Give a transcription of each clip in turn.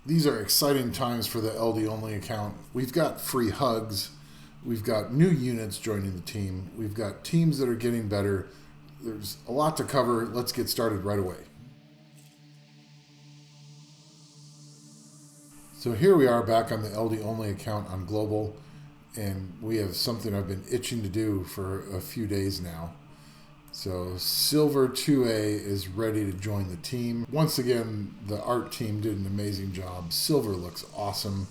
These are exciting times for the LD only account. We've got free hugs. We've got new units joining the team. We've got teams that are getting better. There's a lot to cover. Let's get started right away. So here we are back on the LD only account on Global, and we have something I've been itching to do for a few days now. So Silver 2A is ready to join the team. Once again, the art team did an amazing job. Silver looks awesome.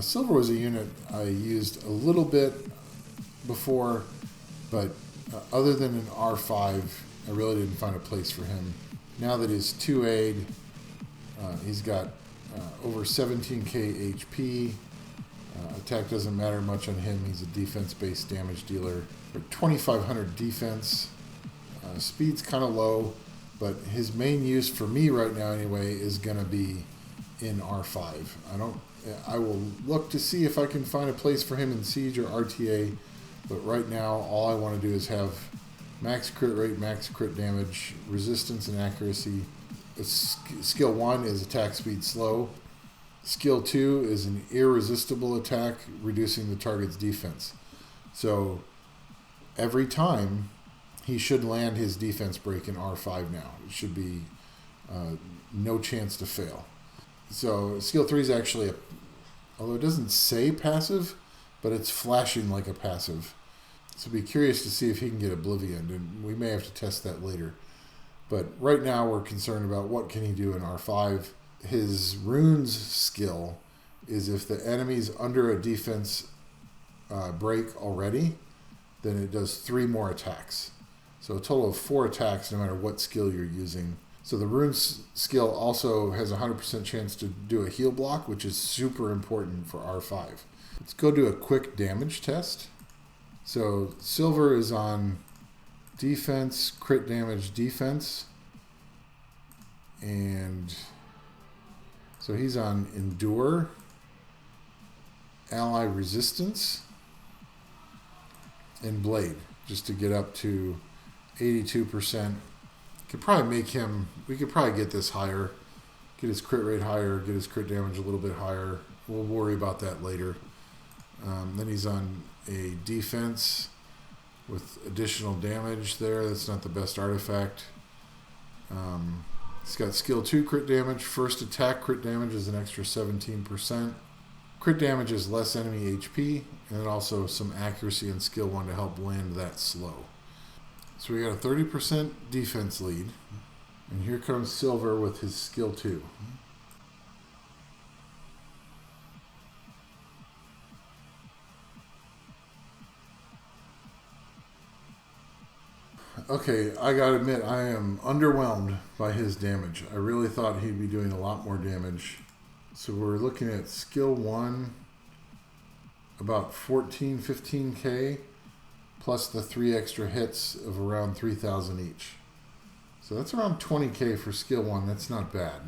Silver was a unit I used a little bit before, but other than an R5, I really didn't find a place for him. Now that he's 2A'd, he's got over 17k HP. Attack doesn't matter much on him. He's a defense-based damage dealer. For 2500 defense. Speed's kind of low, but his main use for me right now anyway is going to be in R5. I will look to see if I can find a place for him in Siege or RTA, but right now all I want to do is have max crit rate, max crit damage, resistance and accuracy. Skill 1 is attack speed slow. Skill 2 is an irresistible attack, reducing the target's defense. So every time he should land his defense break in R5 now. It should be no chance to fail. So skill 3 is actually, although it doesn't say passive, but it's flashing like a passive. So be curious to see if he can get Oblivion, and we may have to test that later. But right now we're concerned about what can he do in R5. His runes skill is if the enemy's under a defense break already, then it does 3 more attacks. So a total of 4 attacks no matter what skill you're using. So the runes skill also has a 100% chance to do a heal block, which is super important for R5. Let's go do a quick damage test. So Silver is on defense, crit damage, defense. And so he's on endure, ally resistance, and blade, just to get up to 82%. Could probably make him, we could probably get this higher, get his crit rate higher, get his crit damage a little bit higher. We'll worry about that later. Then he's on a defense with additional damage there. That's not the best artifact. He's got skill 2 crit damage. First attack crit damage is an extra 17%. Crit damage is less enemy HP, and then also some accuracy in skill 1 to help land that slow. So we got a 30% defense lead, and here comes Silver with his skill 2. Okay, I gotta admit, I am underwhelmed by his damage. I really thought he'd be doing a lot more damage. So we're looking at skill 1, about 15k, plus the 3 extra hits of around 3,000 each. So that's around 20k for skill 1. That's not bad.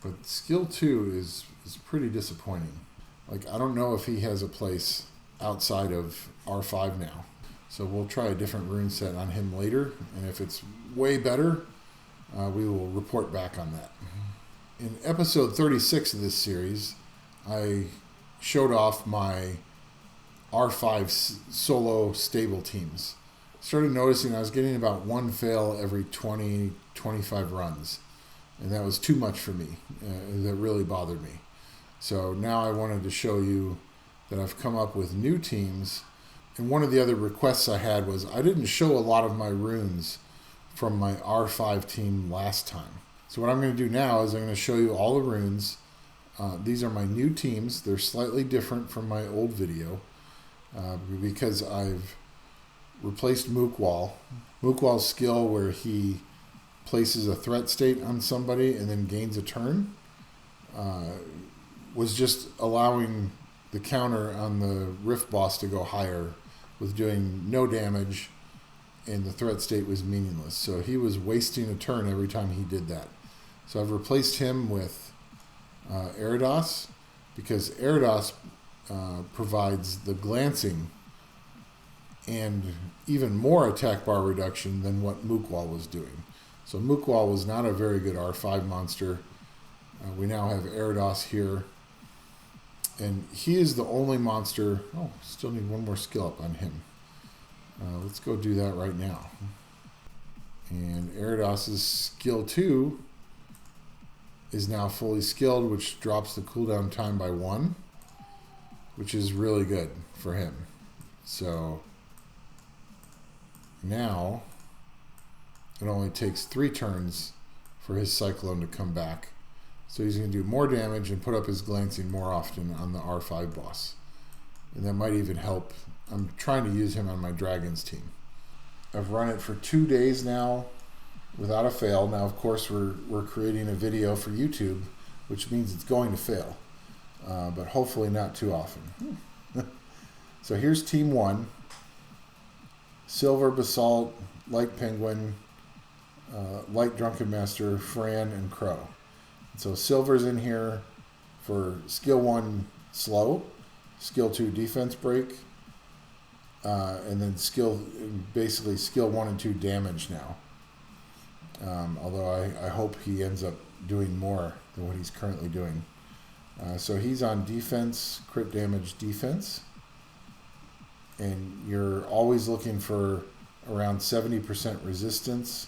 But skill 2 is pretty disappointing. Like, I don't know if he has a place outside of R5 now. So we'll try a different rune set on him later, and if it's way better, we will report back on that. In episode 36 of this series, I showed off my R5 solo stable teams. Started noticing I was getting about 1 fail every 20-25 runs, and that was too much for me. That really bothered me. So now I wanted to show you that I've come up with new teams. And one of the other requests I had was I didn't show a lot of my runes from my R5 team last time. So what I'm going to do now is I'm going to show you all the runes. These are my new teams. They're slightly different from my old video because I've replaced Mookwall. Mookwall's skill where he places a threat state on somebody and then gains a turn was just allowing the counter on the Rift boss to go higher with doing no damage, and the threat state was meaningless. So he was wasting a turn every time he did that. So I've replaced him with Eridos, because Eridos provides the glancing and even more attack bar reduction than what Mookwall was doing. So Mookwall was not a very good R5 monster. We now have Eridos here. And he is the only monster. Oh, still need one more skill up on him. Let's go do that right now. And Eridos's skill 2 is now fully skilled, which drops the cooldown time by 1, which is really good for him. So now it only takes 3 turns for his Cyclone to come back. So he's going to do more damage and put up his glancing more often on the R5 boss. And that might even help. I'm trying to use him on my Dragons team. I've run it for 2 days now without a fail. Now, of course, we're creating a video for YouTube, which means it's going to fail. But hopefully not too often. So here's Team 1. Silver, Basalt, Light Penguin, Light Drunken Master, Fran, and Crow. So Silver's in here for skill 1 slow, skill 2 defense break, and then basically skill 1 and 2 damage now. Although I hope he ends up doing more than what he's currently doing. So he's on defense, crit damage defense. And you're always looking for around 70% resistance.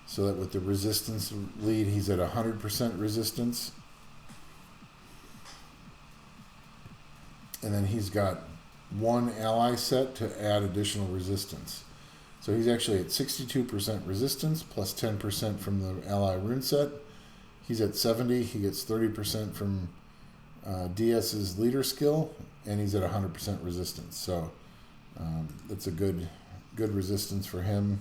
So that with the resistance lead, he's at 100% resistance. And then he's got 1 ally set to add additional resistance. So he's actually at 62% resistance plus 10% from the ally rune set. He's at 70. He gets 30% from DS's leader skill, and he's at 100% resistance. So that's a good resistance for him.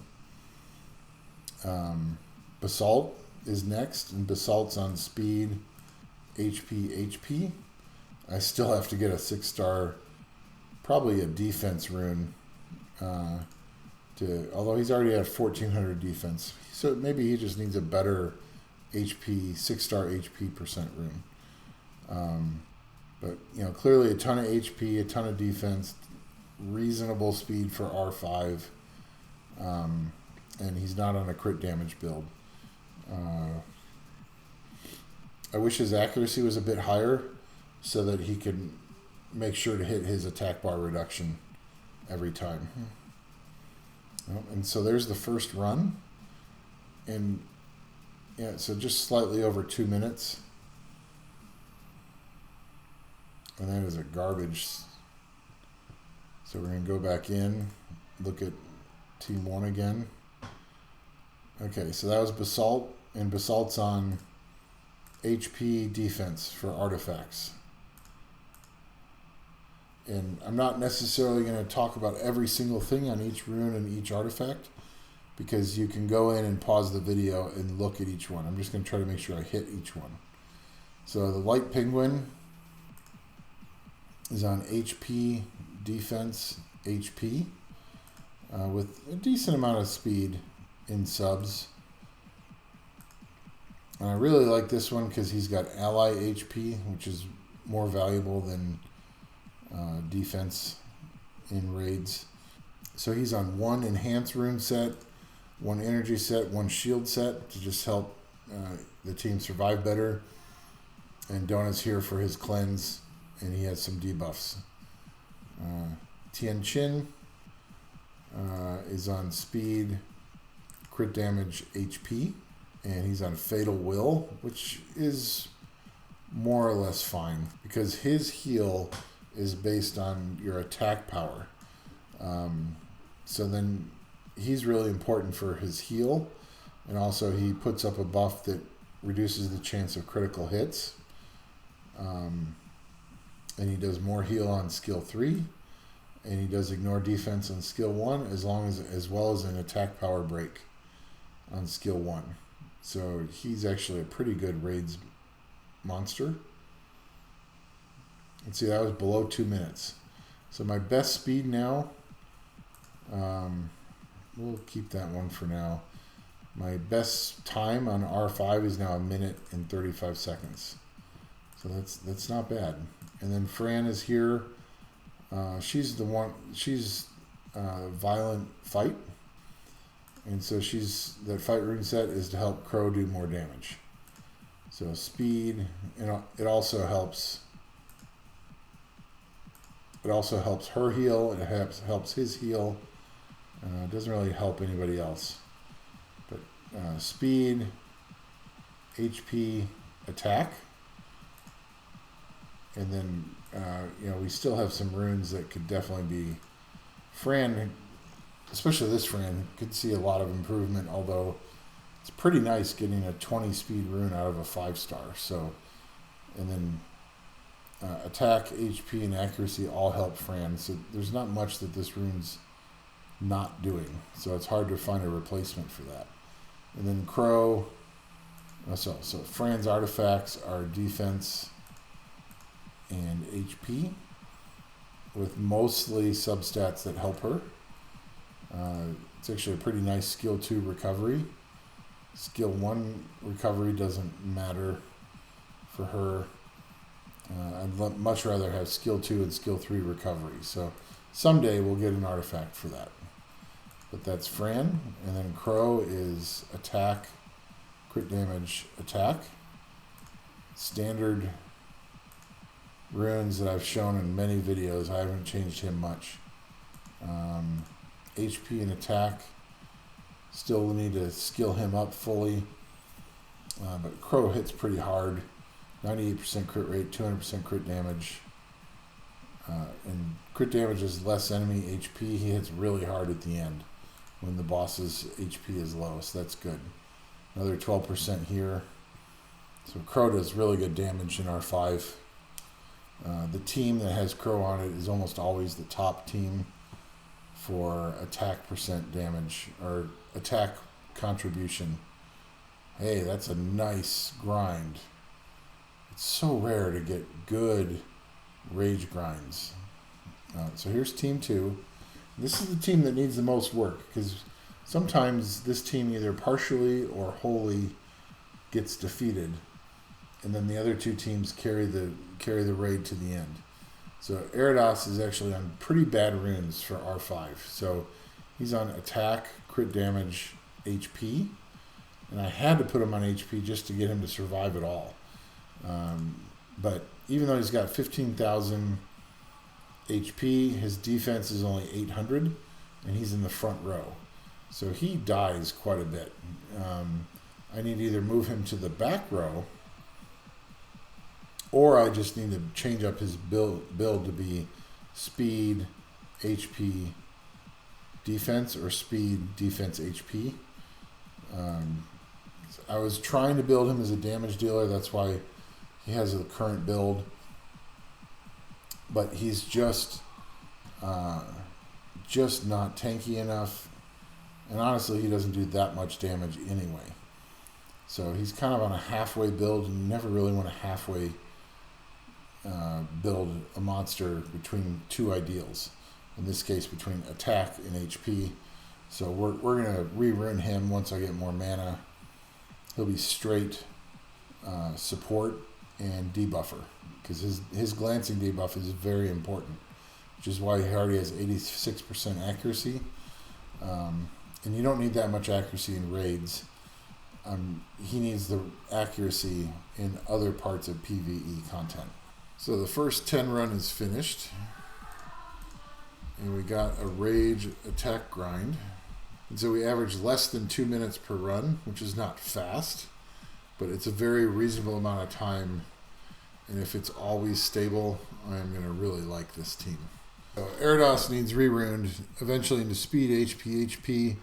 Basalt is next, and Basalt's on speed, HP. I still have to get a 6-star, probably a defense rune, although he's already at 1400 defense, so maybe he just needs a better HP, 6-star HP percent rune. But clearly a ton of HP, a ton of defense, reasonable speed for R5. And he's not on a crit damage build. I wish his accuracy was a bit higher so that he could make sure to hit his attack bar reduction every time. And so there's the first run. And yeah, so just slightly over 2 minutes. And that is a garbage. So we're going to go back in, look at Team 1 again. Okay, so that was Basalt, and Basalt's on HP defense for artifacts. And I'm not necessarily going to talk about every single thing on each rune and each artifact, because you can go in and pause the video and look at each one. I'm just going to try to make sure I hit each one. So the Light Penguin is on HP defense, HP, with a decent amount of speed in subs. And I really like this one because he's got ally HP, which is more valuable than defense in raids. So he's on 1 enhanced rune set, 1 energy set, 1 shield set to just help the team survive better. And Donut's here for his cleanse, and he has some debuffs. Tian Chin is on speed, crit damage, HP, and he's on Fatal Will, which is more or less fine because his heal is based on your attack power. So then he's really important for his heal, and also he puts up a buff that reduces the chance of critical hits. And he does more heal on skill 3, and he does ignore defense on skill 1 as well as an attack power break on skill 1. So he's actually a pretty good raids monster. Let's see, that was below 2 minutes. So my best speed now, we'll keep that one for now. My best time on R5 is now 1 minute and 35 seconds. So that's not bad. And then Fran is here. She's Violent Fight. And so that fight rune set is to help Crow do more damage. So speed, it also helps. It also helps her heal. It helps his heal. It doesn't really help anybody else. But speed, HP, attack, and then we still have some runes that could definitely be. Fran, especially this Fran, could see a lot of improvement. Although it's pretty nice getting a 20 speed rune out of a 5-star. So, and then attack, HP, and accuracy all help Fran. So there's not much that this rune's not doing. So it's hard to find a replacement for that. And then Crow. So Fran's artifacts are defense and HP, with mostly substats that help her. It's actually a pretty nice skill 2 recovery. Skill 1 recovery doesn't matter for her. I'd much rather have skill 2 and skill 3 recovery. So someday we'll get an artifact for that. But that's Fran. And then Crow is attack, crit damage, attack. Standard runes that I've shown in many videos. I haven't changed him much. HP and attack. Still need to skill him up fully. But Crow hits pretty hard. 98% crit rate, 200% crit damage. And crit damage is less enemy HP. He hits really hard at the end when the boss's HP is low, so that's good. Another 12% here. So Crow does really good damage in R5. The team that has Crow on it is almost always the top team for attack percent damage or attack contribution. Hey, that's a nice grind. It's so rare to get good rage grinds. So here's team 2. This is the team that needs the most work, because sometimes this team either partially or wholly gets defeated, and then the other 2 teams carry the raid to the end. So Eridos is actually on pretty bad runes for R5. So he's on attack, crit damage, HP, and I had to put him on HP just to get him to survive at all. But even though he's got 15,000 HP, his defense is only 800, and he's in the front row. So he dies quite a bit. I need to either move him to the back row, or I just need to change up his build to be speed, HP, defense, or speed, defense, HP. I was trying to build him as a damage dealer. That's why he has the current build. But he's just not tanky enough. And honestly, he doesn't do that much damage anyway. So he's kind of on a halfway build, and you never really want to halfway build a monster between 2 ideals. In this case, between attack and HP. So we're going to re-rune him once I get more mana. He'll be straight support and debuffer, because his glancing debuff is very important, which is why he already has 86% accuracy. And you don't need that much accuracy in raids. He needs the accuracy in other parts of PvE content. So the first 10 run is finished, and we got a rage attack grind. And so we average less than 2 minutes per run, which is not fast, but it's a very reasonable amount of time. And if it's always stable, I'm going to really like this team. So Eridos needs re-runed eventually into speed, HP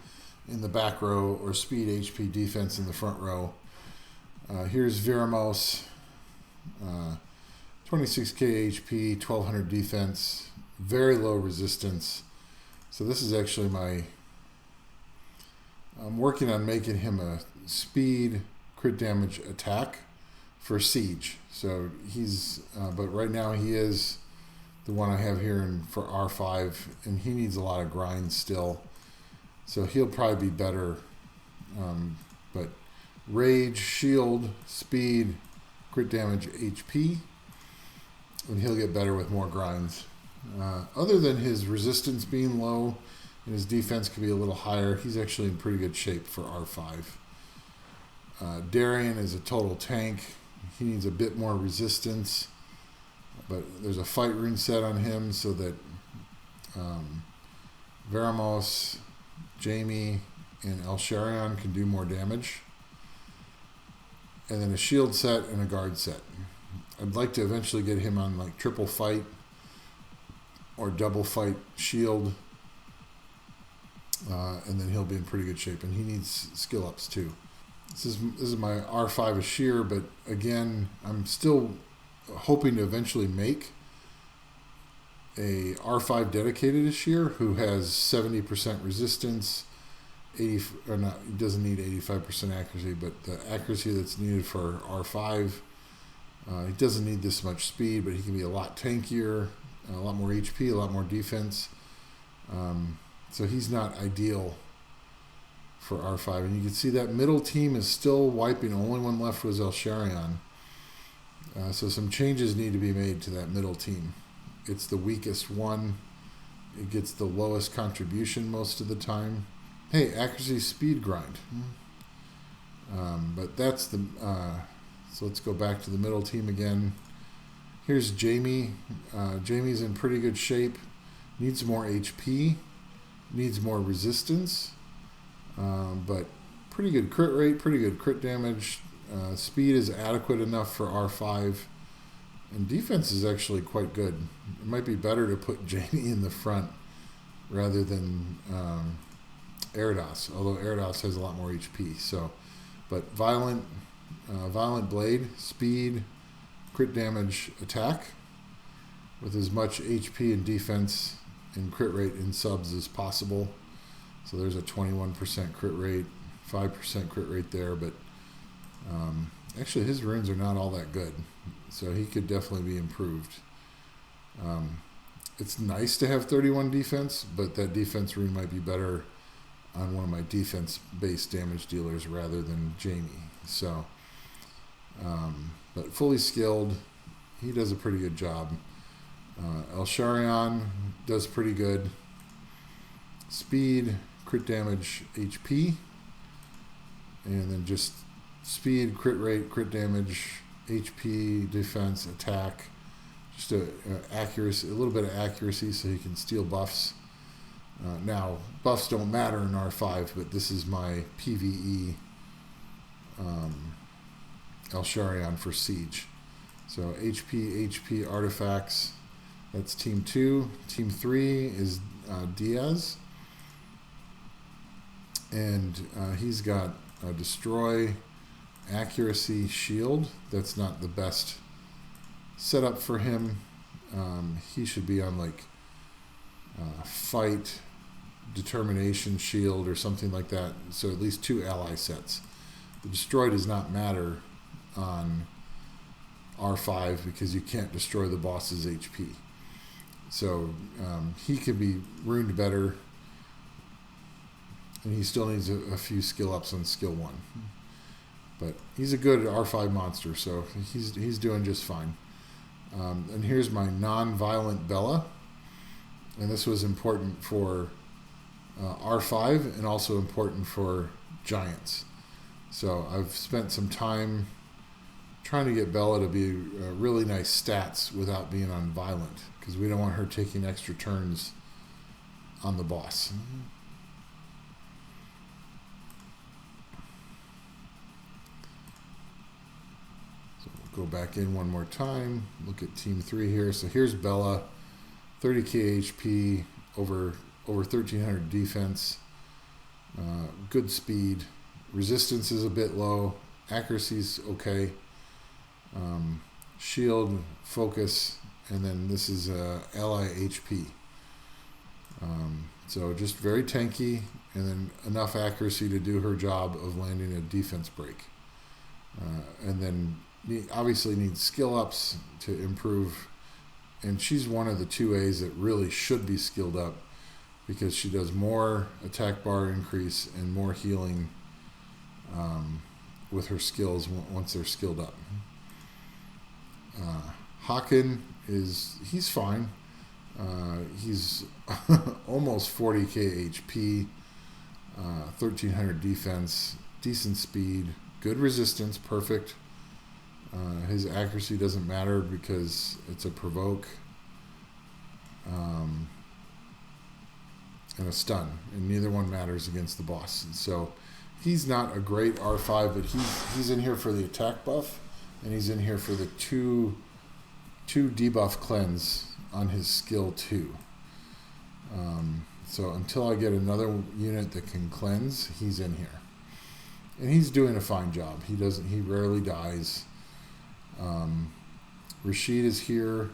in the back row, or speed, HP, defense in the front row. Here's Viramos, 26k HP, 1200 defense, very low resistance. So this is actually I'm working on making him a speed, crit damage, attack for siege. So he's, but right now he is the one I have here for R5, and he needs a lot of grind still. So he'll probably be better. But rage, shield, speed, crit damage, HP, and he'll get better with more grinds. Other than his resistance being low and his defense could be a little higher, he's actually in pretty good shape for R5. Darian is a total tank. He needs a bit more resistance, but there's a fight rune set on him so that Veramos, Jamie, and Elsharion can do more damage. And then a shield set and a guard set. I'd like to eventually get him on like triple fight or double fight shield, and then he'll be in pretty good shape. And he needs skill ups too. This is my R5 Ashir, but again, I'm still hoping to eventually make a R5 dedicated Ashir who has 70% resistance, 80 or not. He doesn't need 85% accuracy, but the accuracy that's needed for R5. He doesn't need this much speed, but he can be a lot tankier, a lot more HP, a lot more defense. So he's not ideal for R5. And you can see that middle team is still wiping. Only one left was Elsharion. So some changes need to be made to that middle team. It's the weakest one. It gets the lowest contribution most of the time. Hey, accuracy speed grind. But that's the... so let's go back to the middle team again. Here's Jamie. Jamie's in pretty good shape. Needs more HP. Needs more resistance. But pretty good crit rate, pretty good crit damage. Speed is adequate enough for R5. And defense is actually quite good. It might be better to put Jamie in the front rather than Eridos, although Eridos has a lot more HP. So, but Violent Blade, speed, crit damage, attack, with as much HP and defense and crit rate in subs as possible. So there's a 21% crit rate, 5% crit rate there, but actually his runes are not all that good. So he could definitely be improved. It's nice to have 31 defense, but that defense rune might be better on one of my defense-based damage dealers rather than Jamie. So, but fully skilled, he does a pretty good job. Elsharion does pretty good. Speed, crit damage, HP, and then just speed, crit rate, crit damage, HP, defense, attack, just accuracy, a little bit of accuracy so he can steal buffs. Now, buffs don't matter in R5, but this is my PvE Elsharion for Siege. So HP artifacts, that's Team 2. Team 3 is Diaz. And he's got a Destroy, Accuracy, Shield. That's not the best setup for him. He should be on like Fight, Determination, Shield, or something like that. So at least 2 ally sets. The Destroy does not matter on R5 because you can't destroy the boss's HP. So he could be runed better, and he still needs a few skill ups on skill 1. But he's a good R5 monster, so he's doing just fine. And here's my non-violent Bella, and this was important for R5 and also important for Giants. So I've spent some time trying to get Bella to be really nice stats without being on violent, because we don't want her taking extra turns on the boss. So we'll go back in one more time, look at Team 3 here. So here's Bella, 30k HP, over 1300 defense, good speed, resistance is a bit low, accuracy's okay, shield, focus, and then this is ally HP. So just very tanky, and then enough accuracy to do her job of landing a defense break. And then obviously needs skill ups to improve, and she's one of the 2As that really should be skilled up, because she does more attack bar increase and more healing with her skills once they're skilled up. Haken he's fine. He's almost 40k HP, 1300 defense, decent speed, good resistance, perfect. His accuracy doesn't matter because it's a provoke and a stun, and neither one matters against the boss. And so he's not a great R5, but he's in here for the attack buff, and he's in here for the two debuff cleanse on his skill 2. So until I get another unit that can cleanse, he's in here, and he's doing a fine job. He rarely dies. Rashid is here.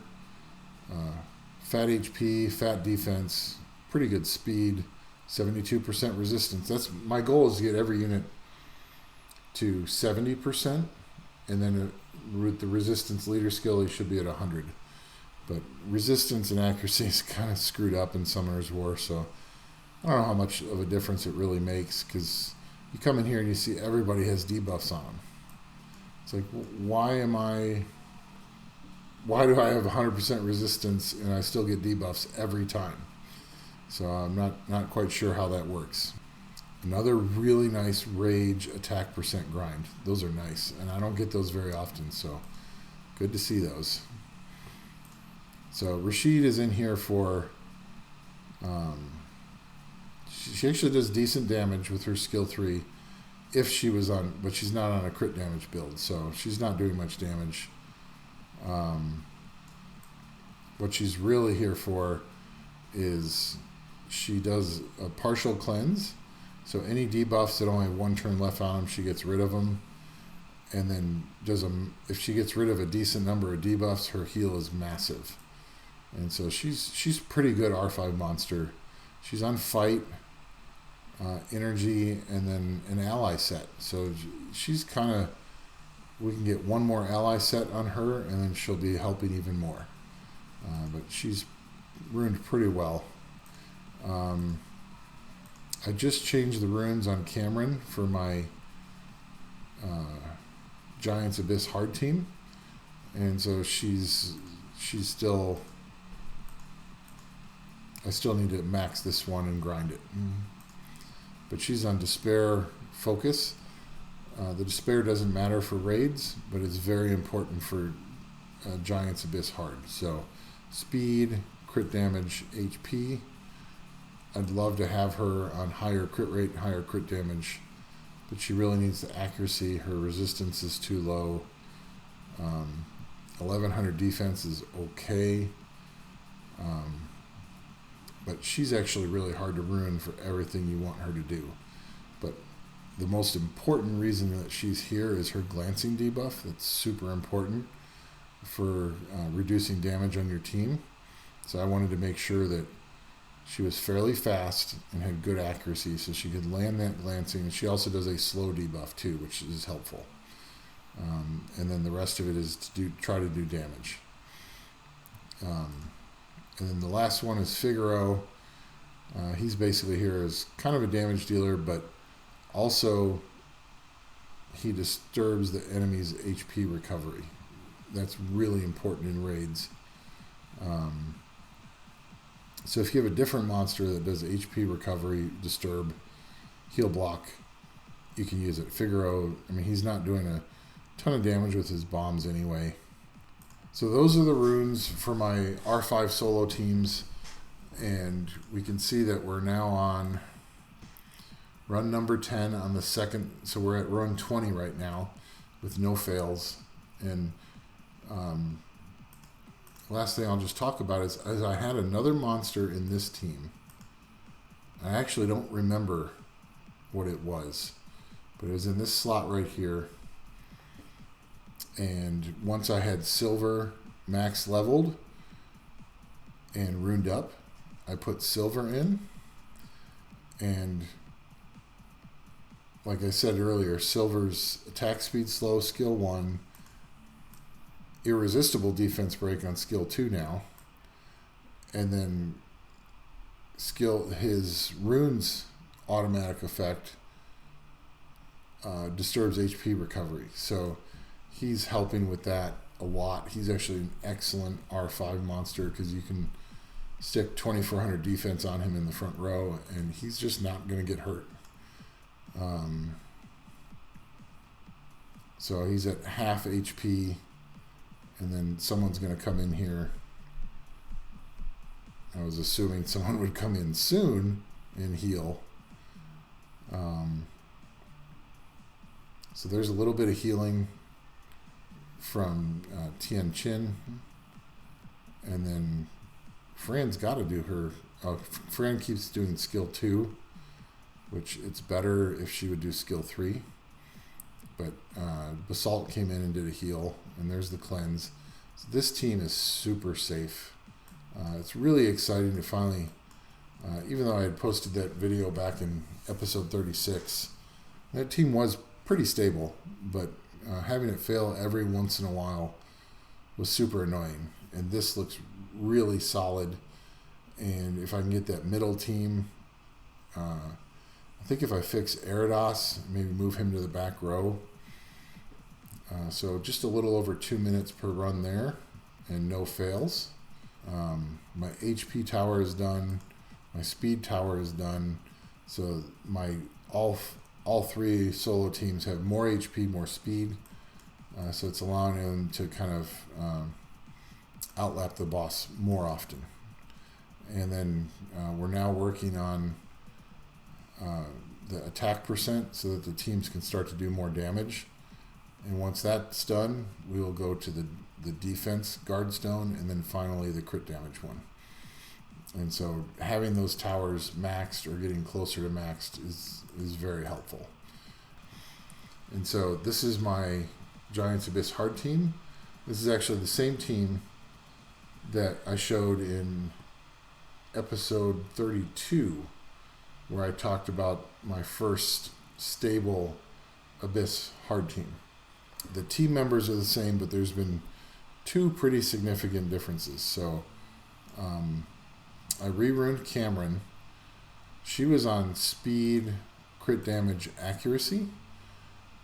Fat HP, fat defense, pretty good speed, 72% resistance. That's my goal, is to get every unit to 70%, and then with the resistance leader skill, he should be at 100. But resistance and accuracy is kind of screwed up in Summoner's War, so I don't know how much of a difference it really makes, because you come in here and you see everybody has debuffs on them. It's like, why do I have 100% resistance and I still get debuffs every time? So I'm not quite sure how that works. Another really nice rage attack percent grind. Those are nice, and I don't get those very often, so good to see those. So Rashid is in here for, she actually does decent damage with her skill 3 if she was on, but she's not on a crit damage build, so she's not doing much damage. What she's really here for is she does a partial cleanse, so any debuffs that only have 1 turn left on them, she gets rid of them, and then if she gets rid of a decent number of debuffs, her heal is massive. And so she's pretty good R5 monster. She's on fight, energy, and then an ally set. So she's kind of, we can get 1 more ally set on her, and then she'll be helping even more. But she's runed pretty well. I just changed the runes on Cameron for my Giants Abyss hard team, and so she's still, I still need to max this one and grind it. But she's on Despair Focus. The Despair doesn't matter for raids, but it's very important for Giants Abyss hard. So speed, crit damage, HP. I'd love to have her on higher crit rate, higher crit damage, but she really needs the accuracy. Her resistance is too low. 1100 defense is okay. But she's actually really hard to ruin for everything you want her to do. But the most important reason that she's here is her glancing debuff. That's super important for reducing damage on your team. So I wanted to make sure that she was fairly fast and had good accuracy, so she could land that glancing. And she also does a slow debuff too, which is helpful. And then the rest of it is to try to do damage. And then the last one is Figaro. He's basically here as kind of a damage dealer, but also he disturbs the enemy's HP recovery. That's really important in raids. So if you have a different monster that does HP recovery, disturb, heal block, you can use it. Figaro, I mean, he's not doing a ton of damage with his bombs anyway. So those are the runes for my R5 solo teams, and we can see that we're now on run number 10 on the second, so we're at run 20 right now with no fails. And last thing I'll just talk about is I had another monster in this team. I actually don't remember what it was, but it was in this slot right here. And once I had silver max leveled and runed up, I put silver in. And like I said earlier, silver's attack speed slow, skill 1, irresistible defense break on skill 2 now. And then his runes automatic effect disturbs HP recovery. So he's helping with that a lot. He's actually an excellent R5 monster because you can stick 2400 defense on him in the front row and he's just not going to get hurt. So he's at half HP, and then someone's going to come in here. I was assuming someone would come in soon and heal. So there's a little bit of healing from Tian Chin. And then Fran's got to do her. Fran keeps doing skill 2, which it's better if she would do skill 3. But Basalt came in and did a heal, and there's the cleanse. So this team is super safe. It's really exciting to finally, even though I had posted that video back in episode 36, that team was pretty stable, but having it fail every once in a while was super annoying. And this looks really solid. And if I can get that middle team, I think if I fix Eridos, maybe move him to the back row. So just a little over 2 minutes per run there, and no fails. My HP tower is done. My speed tower is done. So my all 3 solo teams have more HP, more speed. So it's allowing them to kind of outlap the boss more often. And then we're now working on the attack percent so that the teams can start to do more damage. And once that's done, we will go to the defense guard stone, and then finally the crit damage one. And so having those towers maxed or getting closer to maxed is very helpful. And so this is my Giants Abyss hard team. This is actually the same team that I showed in episode 32, where I talked about my first stable Abyss hard team. The team members are the same, but there's been 2 pretty significant differences. So I re-runed Cameron. She was on speed, crit damage, accuracy,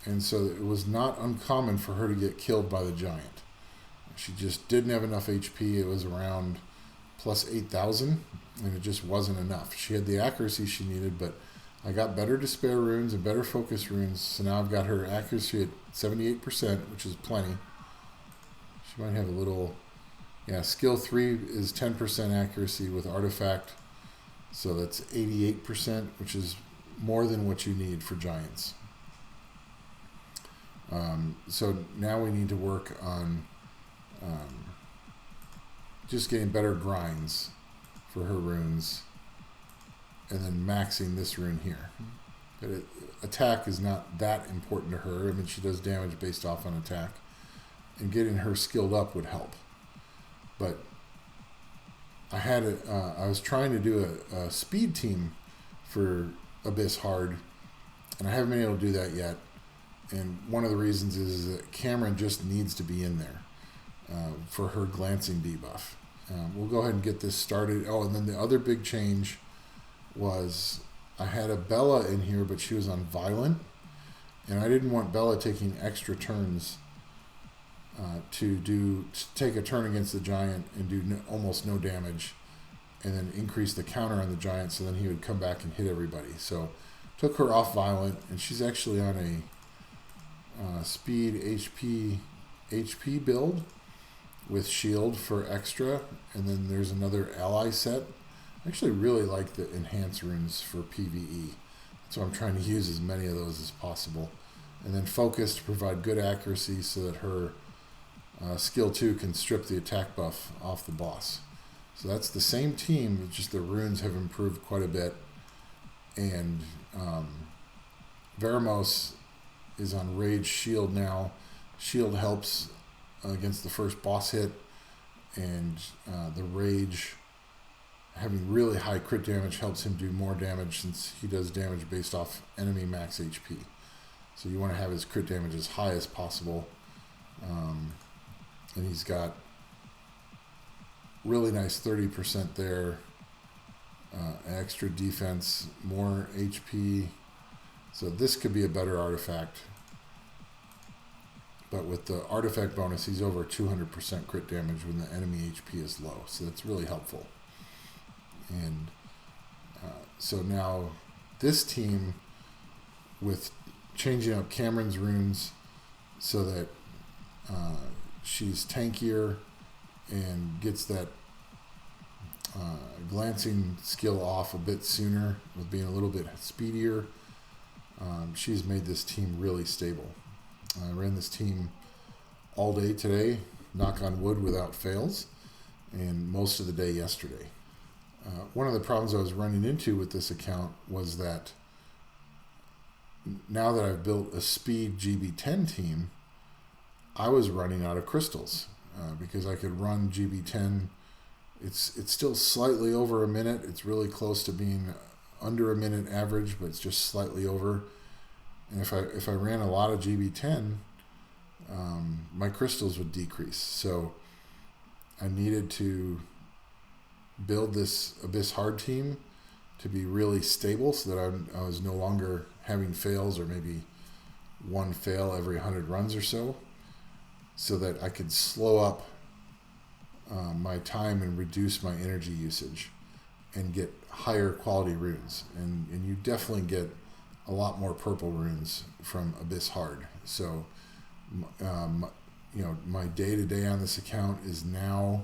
and so it was not uncommon for her to get killed by the giant. She just didn't have enough HP. It was around plus 8,000, and it just wasn't enough. She had the accuracy she needed, but I got better despair runes and better focus runes, so now I've got her accuracy at 78%, which is plenty. She might have a little... Yeah, skill 3 is 10% accuracy with artifact, so that's 88%, which is more than what you need for giants. So now we need to work on just getting better grinds for her runes, and then maxing this rune here. But attack is not that important to her. I mean, she does damage based off on attack, and getting her skilled up would help. But I was trying to do a speed team for Abyss Hard, and I haven't been able to do that yet. And one of the reasons is that Cameron just needs to be in there for her glancing debuff. We'll go ahead and get this started. Oh, and then the other big change was I had a Bella in here, but she was on Violent, and I didn't want Bella taking extra turns to take a turn against the giant and do almost no damage, and then increase the counter on the giant, so then he would come back and hit everybody. So took her off Violent, and she's actually on a speed HP build with shield for extra, and then there's another ally set. I actually really like the enhance runes for PvE, so I'm trying to use as many of those as possible. And then focus to provide good accuracy so that her skill 2 can strip the attack buff off the boss. So that's the same team, just the runes have improved quite a bit. And Veramos is on Rage Shield now. Shield helps against the first boss hit, and the Rage having really high crit damage helps him do more damage, since he does damage based off enemy max HP. So you want to have his crit damage as high as possible. And he's got really nice 30% there, extra defense, more HP. So this could be a better artifact. But with the artifact bonus, he's over 200% crit damage when the enemy HP is low. So that's really helpful. And so now this team, with changing up Cameron's runes so that she's tankier and gets that glancing skill off a bit sooner with being a little bit speedier. She's made this team really stable. I ran this team all day today, knock on wood, without fails, and most of the day yesterday. One of the problems I was running into with this account was that now that I've built a speed GB10 team, I was running out of crystals because I could run GB10. It's still slightly over a minute. It's really close to being under a minute average, but it's just slightly over. And if I ran a lot of GB10, my crystals would decrease. So I needed to build this Abyss Hard team to be really stable so that I was no longer having fails, or maybe one fail every 100 runs or so that I could slow up my time and reduce my energy usage and get higher quality runes. And you definitely get a lot more purple runes from Abyss Hard. So my day-to-day on this account is now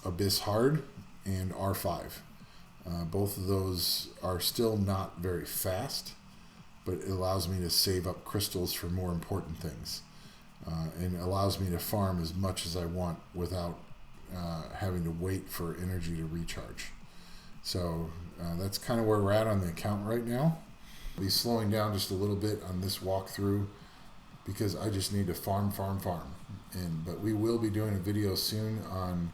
Abyss Hard and R5. Both of those are still not very fast, but it allows me to save up crystals for more important things, and allows me to farm as much as I want without having to wait for energy to recharge. So that's kind of where we're at on the account right now. I'll be slowing down just a little bit on this walkthrough because I just need to farm. But we will be doing a video soon on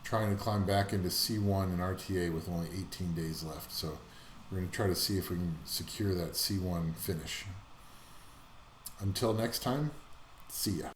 trying to climb back into C1 and RTA with only 18 days left. So we're going to try to see if we can secure that C1 finish. Until next time, see ya.